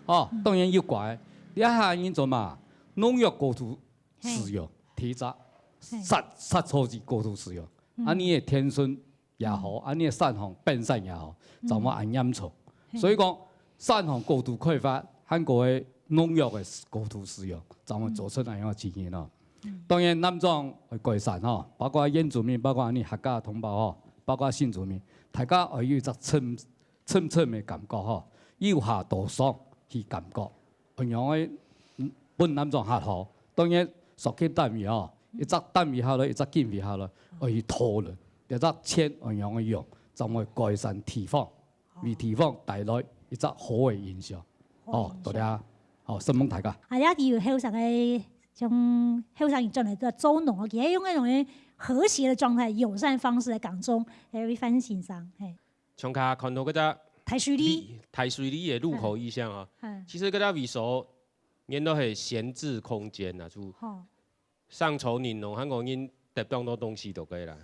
哦，当然要怪，你下人做嘛，农药过度。使用提早杀草剂过度使用，你的天顺也好，你的产房变善也好，就冇按严重。所以讲产房过度开发，韩国的农药的过度使用，就会造成那样的情形咯。当然南庄会改善吼，包括原住民，包括你客家同胞吼，包括新住民，大家会有一只深的感觉吼，有下多爽去感觉，同样的本南庄下好，当然。熟悉单位吼，一只单位好了，一只建位好了，去讨论，一只钱怎样去用，就会改善地方，为地方带来一只好的影响。哦，多谢，好，询问大家。也有后生的从后生转来做做农，其实用那种和谐的状态、友善方式来讲中，会反欣赏。从卡看到嗰只台水里的入口意象啊，其实嗰只位所，因都系闲置空间啊，就。上丑宁农，韩国人特别多东西都可以啦。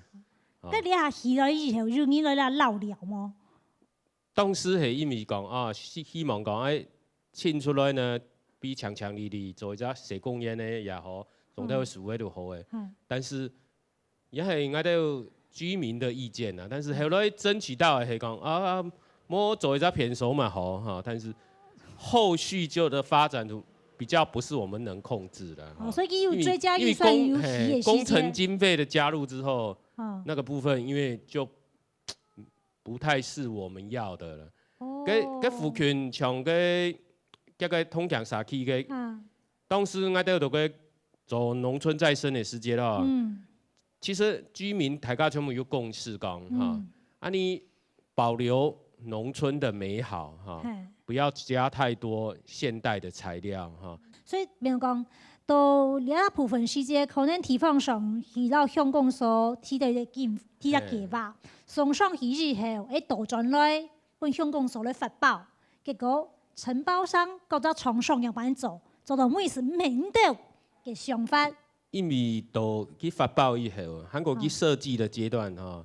咁你下去咗以後，要你嚟啦漏料麼？當時係因為講啊，希望講清出來呢，比強強力力做一隻社公園呢也好，總體會樹位都好嘅。但是也係我哋居民的意見啊。但是後來爭取到係講啊，我做一隻偏手嘛好哈，但是後續就的發展就。比较不是我们能控制的，所以有追加预算有工程经费的加入之后，那个部分因为就不太是我们要的了。跟福群像个通强xã區嘅，當時我哋都個做農村再生的時節咯。其實居民大家全部有共識講哈，你保留農村的美好哈。不要加太多现代的材料哈。所以，比如讲，到另一部分時節，可能地方上去到香港所睇到嘅計劃，送上去以後，倒轉來本香港所嚟發包，結果承包商覺得廠商要辦做到每時明到嘅想法。因為到去發包以後，韓國去設計的階段哈，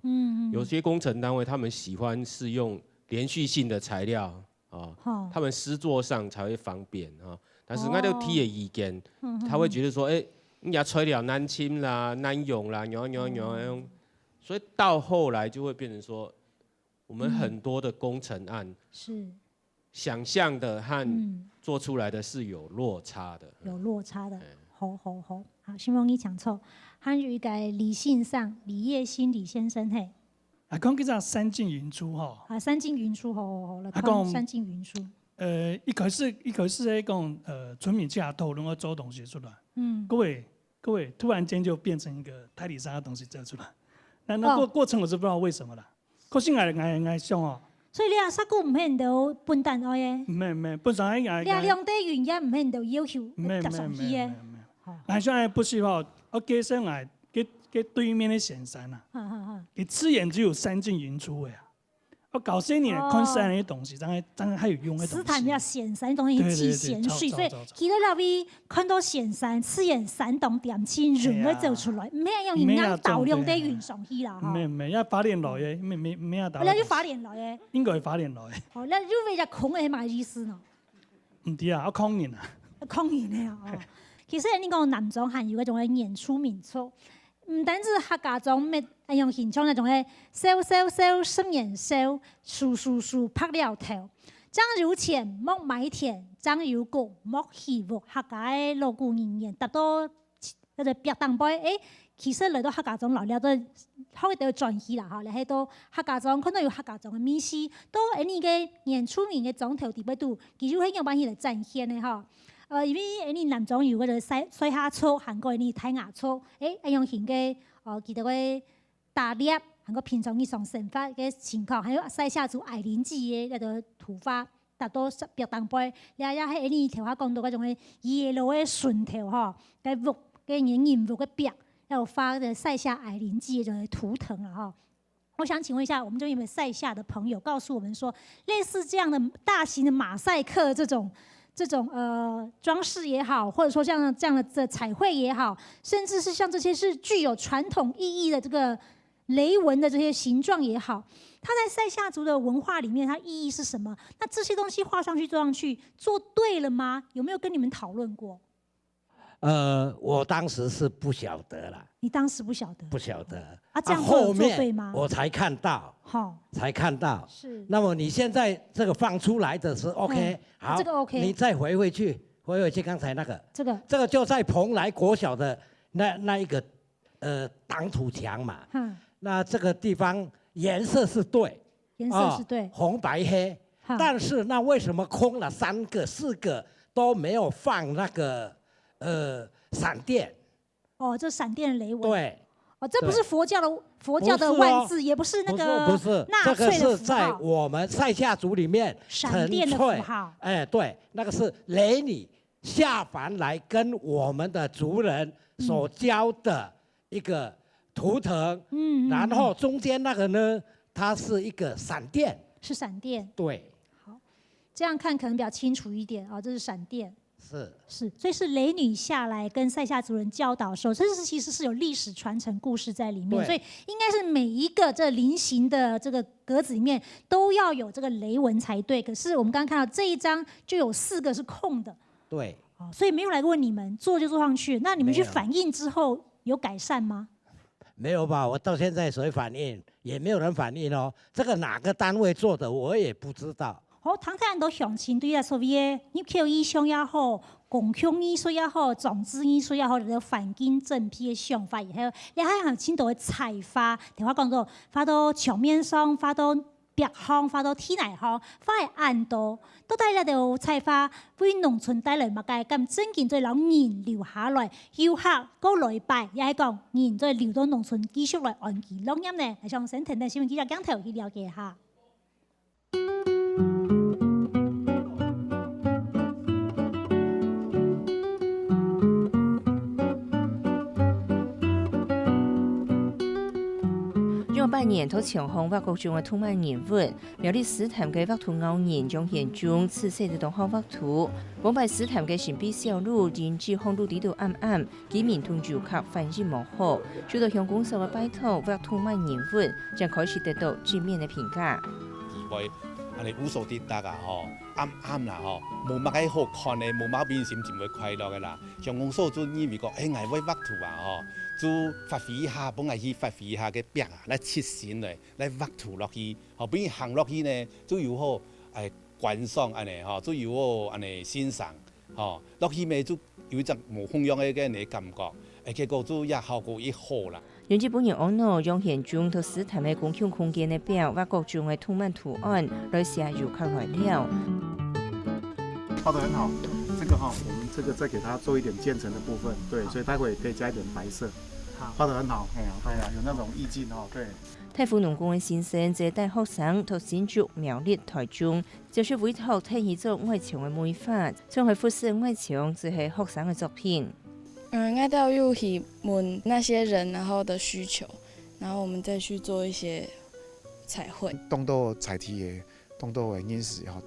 有些工程單位他們喜歡是用连续性的材料啊，他们施作上才会方便啊。但是我就提的意见，他会觉得说，你要材料难清啦、难用啦，所以到后来就会变成说，我们很多的工程案是想象的和做出来的是有落差的，有落差的。好，希望你讲错。还有一个李信上李业兴李先生嘿。讲叫做三进云出吼。三进云出，好，来讲三进云出。一开始在讲村民架头能够做东西出来，各位突然间就变成一个泰迪沙的东西做出来，那过程我是不知道为什么啦。可是我想哦。所以你啥久唔免到笨蛋爱嘅？唔，本身你两地原因唔免到要求特上去嘅。我想不是吼，我加上来给对面的显山啊，你刺眼只有三进云出的啊。我搞些年看山那些东西，当然还有用的东西。斯坦比较显山东西既咸水，所以去到那边看到显山，刺眼山洞点清人会走出来，唔系用人家导量在云上去啦。唔，要发电来嘅，唔要导。那就发电来嘅。应该发电来。哦，那就为了空嘅嘛意思呢？唔对啊，我空人啊。空人的啊。其實你講南莊還有嗰種嘅演出民俗，唔單止客家莊咩用現場那種嘅燒生眼燒，數拍了頭，張有錢莫買田，張有谷莫起屋，客家嘅鑼鼓人員達到嗰個別當輩，其實嚟到客家莊來了都可以到轉起啦嚇，嚟喺到客家莊看到有客家莊嘅美事，到呢個演出民嘅莊頭地邊度，其實係用辦法嚟展現嘅嚇。因為你南莊有嗰個西下醋，韓國你泰雅醋，用現嘅記得個打獵，韓國平常日常生活嘅情況，還有西下族愛鄰子嘅嗰個土法，達到別當輩，你喺你頭下講到嗰種嘅野路嘅順條嗬，嘅木嘅人木嘅壁，有發嘅西下愛鄰子嘅種圖騰啦嗬。我想請問一下，我們這邊有沒有賽夏的朋友告訴我們說，類似這樣的大型的馬賽克這種裝飾也好，或者說像這樣的彩繪也好，甚至是像這些是具有傳統意義的這個雷紋的這些形狀也好，它在賽夏族的文化裡面，它意義是什麼？那這些東西畫上去、做上去，做對了嗎？有沒有跟你們討論過？我當時是不曉得啦。你當時不曉得？不曉得。這樣後面我才看到。好。才看到。是。那麼你現在這個放出來的是 OK，好。這個 OK。你再回去剛才那個。這個就在蓬萊國小的那一個擋土牆嘛。那這個地方顏色是對。顏色是對。紅白黑。但是那為什麼空了3個4個都沒有放那個閃電？這閃電雷紋。對。這不是佛教的萬字，也不是那個不是，這個是在我們賽夏族裡面閃電的符號。對，那個是雷女下凡來跟我們的族人所教的一個圖騰。然後中間那個呢，它是一個閃電。是閃電。對。好，這樣看可能比較清楚一點啊，這是閃電。是，所以是雷女下來跟賽夏族人教導的時候，這是其實是有歷史傳承故事在裡面，所以應該是每一個這菱形的這個格子裡面都要有這個雷紋才對。可是我們剛剛看到這一張就有4個是空的，對，所以沒有來問你們做就做上去，那你們去反映之後有改善嗎？沒有吧，我到現在誰反映也沒有人反映哦，這個哪個單位做的我也不知道。好，唐太人都詳情對啊，所謂嘅入口意象也好，共享藝術也好，裝置藝術也好，就環境整體嘅想法也好，你還有青島嘅彩花，聽我講到發到牆面上，發到壁上，發到天內上，發喺暗度，都帶嚟到彩花為農村帶來乜嘅咁正經，再讓人留下來，遊客過來拜，也係講人再留到農村繼續來安居樂業呢。係想先聽聽新聞記者鏡頭去了解下。拜年到長虹畫各種嘅土賣年物，苗栗史潭嘅畫圖偶然將現中刺細嘅動畫畫圖，廣拜史潭嘅神秘小路，人至紅路地度暗暗，居民同遊客反應無好，受到鄉公所嘅拜託畫土賣年物，將開始得到正面嘅評價。安尼有所抵达啊吼，暗啦吼，无乜个好看的，无乜面心就会快乐的啦。像讲所做以为讲，哎，我画图啊吼，做发挥一下，本来去发挥一下个笔啊，来切线嘞，来画图落去，后边行落去呢，就有好哎观赏安尼吼，就有好安尼欣赏吼，落去咪就有一种无风样的个你感觉，结果就也效果也好啦。原日本人网络用现中图斯坦的共享空间的表，把各种的图案图案来写入开来了。画得很好，这个哈，我们这个再给它做一点渐层的部分，对，所以待会也可以加一点白色。画得很好，哎呀，有那种意境哦，对。太福农工的先生接待学生到新竹、苗栗、台中，就是委托替伊做外墙的美化，将会复式外墙只是学生的作品。我都要去问那些人然后的需求，然后我们再去做一些彩绘。当到彩题的，当到的饮食吼，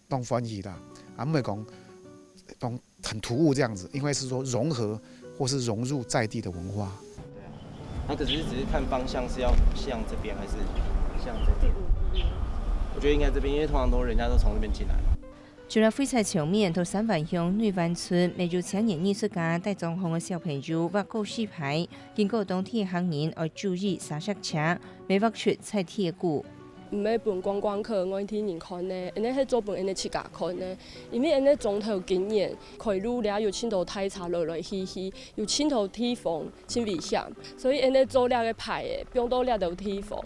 当翻译啦，唔会讲当很突兀这样子，因为是说融合或是融入在地的文化。对啊，那可是只是看方向是要向这边还是向这边？我觉得应该这边，因为通常都人家都从这边进来。除了废材墙面，到三湾乡女湾村，每日青年艺术家带装潢的小朋友画告示牌，经过当地的行人要注意刹车车，未画出菜铁骨。唔要分观光客、外地人看呢，因为迄做饭因为自家看呢，因为因为总头经验，开路了有青头太茶来来去去，有青头地方真危险，所以因为做了个牌的，并到了有地方，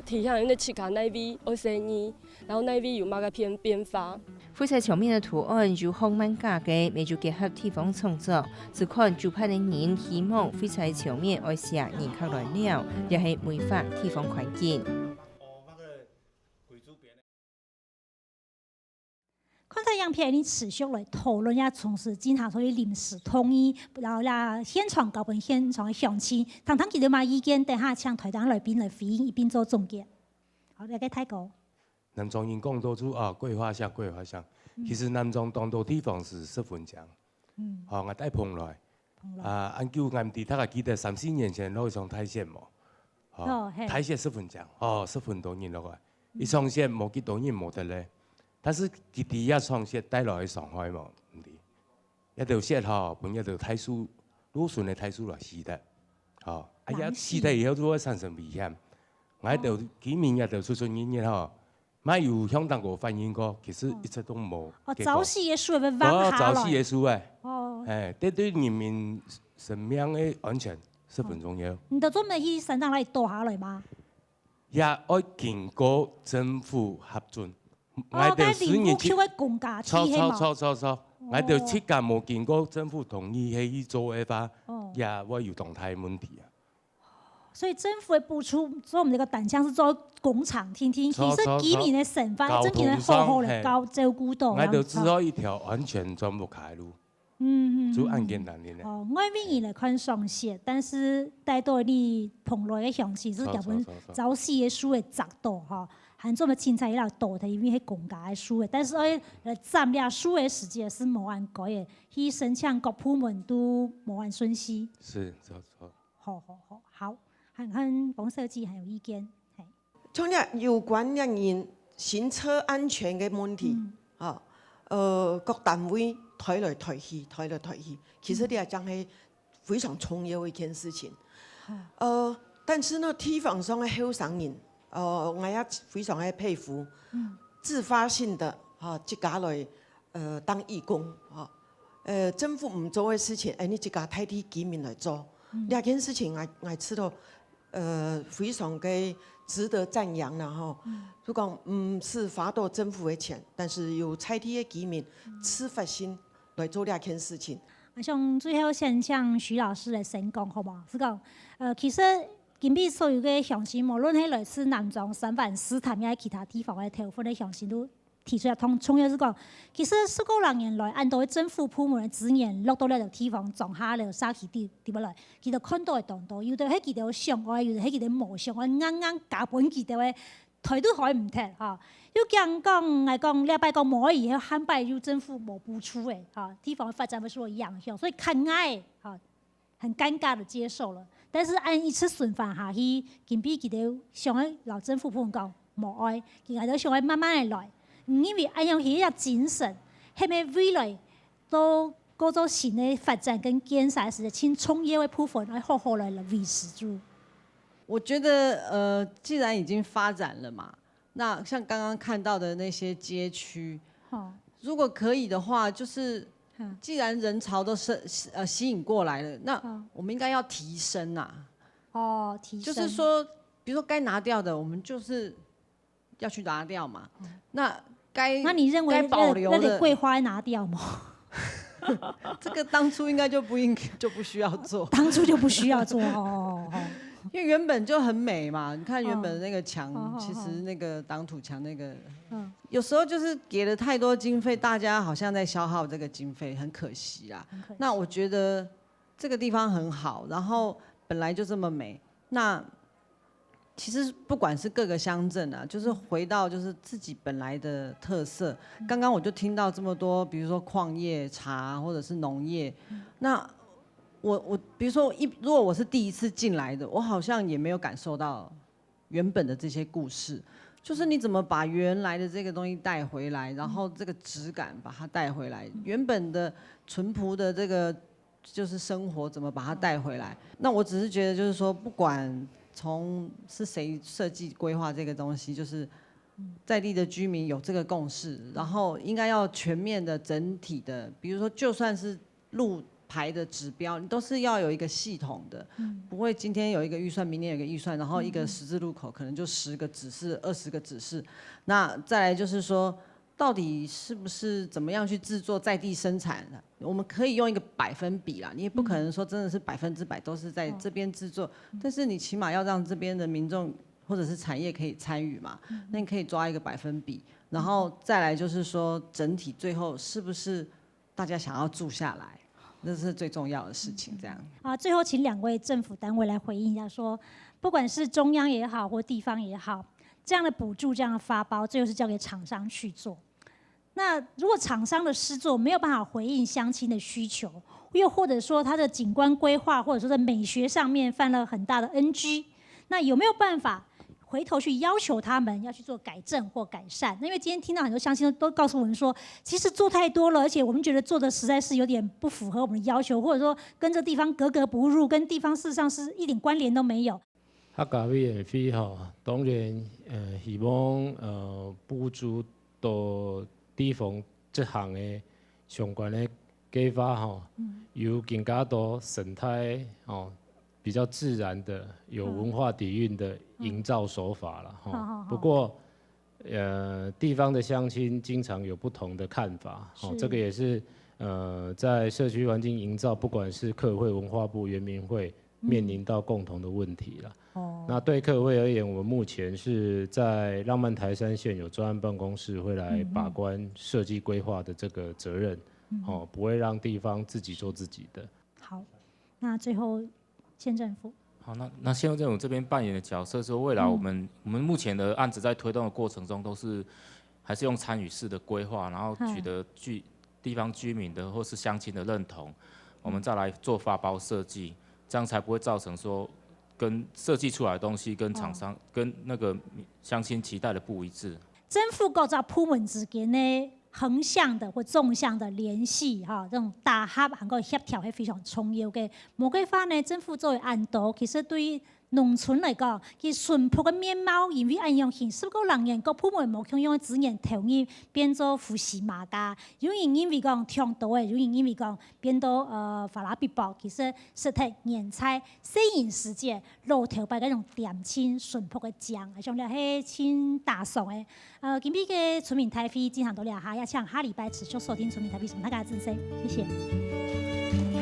体现因为自家那边有生意，然后那边有嘛个变化。废材墙面的图案由放慢价格，每就结合地方创作，只看主办的人希望废材墙面爱写人较来了，也是美化地方环境。看在样片，你持续来讨论也从事经常所以临时统一，然后啦现场搞本现场的详情，谈谈其他嘛意见，等下请台长来宾来回应，一边做总结。好，来个泰国。南庄因讲到出桂花香，其实南庄当到地方是10分强，我带碰来，按旧俺哋大概记得3、4年前路上苔藓冇，苔藓10分强，10分多年落来，一上线冇几多年冇得咧。但是佢哋一创设带落去上海嘛，唔啲，一條設吼，本一條睇書，魯迅嘅睇書來死得，吼，一死得以後都會產生危險。我喺度幾年一條出演吼，咪有香港個反映過，其實一直都冇。早期嘅書被挖下來。早期嘅書對人民生命嘅安全十分重要。你到準備去山上嚟倒下來嗎？也要經過政府核准。我哋政府叫佢公家錯，我哋設計冇經過政府同意去做嘅話，也會有動態問題啊。所以政府會補出，所以我們這個單項是做工廠聽聽，其實居民的生活真係好好嚟搞照顧到。我哋只有一條安全專門開路，就很簡單嘅。外面人嚟看雙線，但是帶到你碰來嘅詳情是基本早期嘅書嘅窄度嚇。很多的青菜要多的，因為係公家的書的，但是佔了書的時間是冇按改的，去申請各部門都冇按順序。是，好，看看黃設計還有意見。從咧有關人行車安全嘅問題，各單位推來推去，其實你係講係非常重要的一件事情。但是呢，地方上嘅後生人。我也非常的佩服，自發性的自家來當義工，政府唔做嘅事情，你自家替啲居民來做，呢件事情我知道，非常嘅值得讚揚啦吼。如果唔是花到政府嘅錢，但是有替啲嘅居民自發性來做呢件事情。我想最後先請徐老師來先講，好唔好？是講，其實。今比所有嘅詳情，無論係來自南莊、三藩市，談也係其他地方嘅頭份嘅詳情都提出來。重要是講，其實19多年來，按到政府部門嘅資源落到呢個地方，種下了沙起地落來，佢就看到嘅當到，有的係佢哋上愛，有的係佢哋無上愛，啱加本佢哋嘅態度可以唔聽嚇。要講嚟講，禮拜講冇以後漢拜有政府冇補出嘅嚇，地方發展會受影響，所以看愛嚇，很尷尬的接受了。但是按一次順番下去，今比佢哋上喺老政府部門講，无爱，其实都想要慢慢的来，因为安样迄个精神，迄个未来都各种新的发展跟建设时，请创业的部分来好好来维持住。我觉得既然已经发展了嘛，那像刚刚看到的那些街区，如果可以的话，就是既然人潮都吸引过来了，那我们应该要提升呐。哦，提升。就是说，比如说该拿掉的，我们就是要去拿掉嘛。那你认为该保留的，那得桂花拿掉吗？这个当初应该就不需要做。当初就不需要做哦。因为原本就很美嘛，你看原本那个墙，其实那个挡土墙那个，有时候就是给了太多经费，大家好像在消耗这个经费，很可惜啦。那我觉得这个地方很好，然后本来就这么美，那其实不管是各个乡镇啊，就是回到就是自己本来的特色。刚刚我就听到这么多，比如说矿业、茶或者是农业，那。我比如说如果我是第一次进来的，我好像也没有感受到原本的这些故事，就是你怎么把原来的这个东西带回来，然后这个质感把它带回来，原本的淳朴的这个就是生活怎么把它带回来。那我只是觉得就是说，不管从是谁设计规划这个东西，就是在地的居民有这个共识，然后应该要全面的整体的，比如说就算是路牌的指标，你都是要有一个系统的，不会今天有一个预算，明天有一个预算，然后一个十字路口可能就10个指示、20个指示。那再来就是说，到底是不是怎么样去制作在地生产的？我们可以用一个百分比啦，你也不可能说真的是100%都是在这边制作，但是你起码要让这边的民众或者是产业可以参与嘛，那你可以抓一个百分比，然后再来就是说整体最后是不是大家想要住下来？这是最重要的事情，这样。最后请2位政府单位来回应一下说，不管是中央也好，或地方也好，这样的补助、这样的发包，最后是交给厂商去做。那如果厂商的施作没有办法回应乡亲的需求，又或者说它的景观规划或者说在美学上面犯了很大的 NG， 那有没有办法回头去要求他们要去做改正或改善？因为今天听到很多乡亲都告诉我们说，其实做太多了，而且我们觉得做的实在是有点不符合我们的要求，或者说跟这地方格格不入，跟地方事实上是一点关联都没有。客家委员会当然希望补助到地方这项的相关的计划有更加多生态比较自然的、有文化底蕴的营造手法了不过，地方的乡亲经常有不同的看法这个也是在社区环境营造，不管是客会、文化部、原民会面临到共同的问题了。那对客会而言，我们目前是在浪漫台山县有专案办公室会来把关设计规划的这个责任，不会让地方自己做自己的。好，那最后。县政府好，那县政府这边扮演的角色是，未来我们目前的案子在推动的过程中，都是还是用参与式的规划，然后取得地方居民的或是乡亲的认同，我们再来做发包设计，这样才不会造成说跟设计出来的东西跟厂商跟那个乡亲期待的不一致。政府各个部门之间呢，横向的或纵向的联系，这种打合还有协调是非常重要的。无计法呢，政府作为安导，其实对于农村来讲，其淳朴的面貌，因为安样形式个人员各部门无共用的资源投入变做扶持马家，有人因为讲倡导的，有人因为讲变到法拉比包，其实实体原菜摄影世界路头摆嗰种点心淳朴的酱，像了迄清大宋的。今日嘅村民台飞经常都聊下，也请下礼拜持续收听村民台飞，大家珍惜，谢谢。